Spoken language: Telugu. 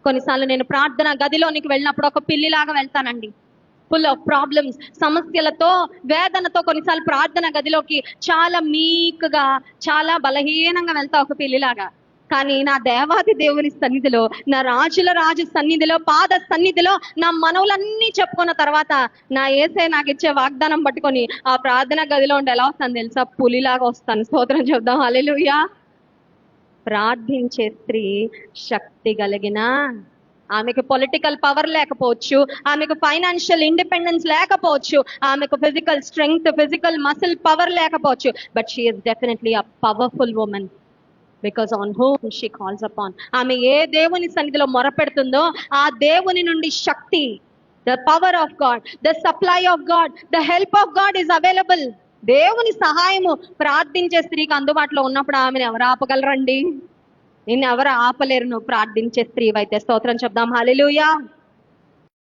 కొన్నిసార్లు నేను ప్రార్థన గదిలోనికి వెళ్ళినప్పుడు ఒక పిల్లిలాగా వెళ్తానండి, ఫుల్ ఆఫ్ ప్రాబ్లమ్స్, సమస్యలతో, వేదనతో. కొన్నిసార్లు ప్రార్థన గదిలోకి చాలా మీక్గా, చాలా బలహీనంగా వెళ్తా, ఒక పిల్లిలాగా. కానీ నా దేవాది దేవుని సన్నిధిలో, నా రాజుల రాజు సన్నిధిలో, పాద సన్నిధిలో నా మనవులన్నీ చెప్పుకున్న తర్వాత నా యేసే నాకు ఇచ్చే వాగ్దానం పట్టుకొని ఆ ప్రార్థన గదిలో ఉండి ఎలా వస్తాను తెలుసా? పులిలాగా వస్తాను. స్తోత్రం చెప్దాం, హల్లెలూయా. ప్రార్థించే స్త్రీ శక్తి కలిగిన, ఆమెకు పొలిటికల్ పవర్ లేకపోవచ్చు, ఆమెకు ఫైనాన్షియల్ ఇండిపెండెన్స్ లేకపోవచ్చు, ఆమెకు physical strength, physical muscle power లేకపోవచ్చు, but she is definitely a powerful woman because on whom she calls upon. ఆమె ఏ దేవుని సన్నిధిలో మొరపెడుతుందో ఆ దేవుని నుండి శక్తి, the power of God, the supply of God, the help of God is available. దేవుని సహాయము ప్రార్థించే స్త్రీకి అందుబాటులో ఉన్నప్పుడు ఆమెను ఎవరు ఆపగలరండి? నిన్ను ఎవరు ఆపలేరు, నువ్వు ప్రార్థించే స్త్రీవైతే. స్తోత్రం చెప్దాం, హల్లెలూయా.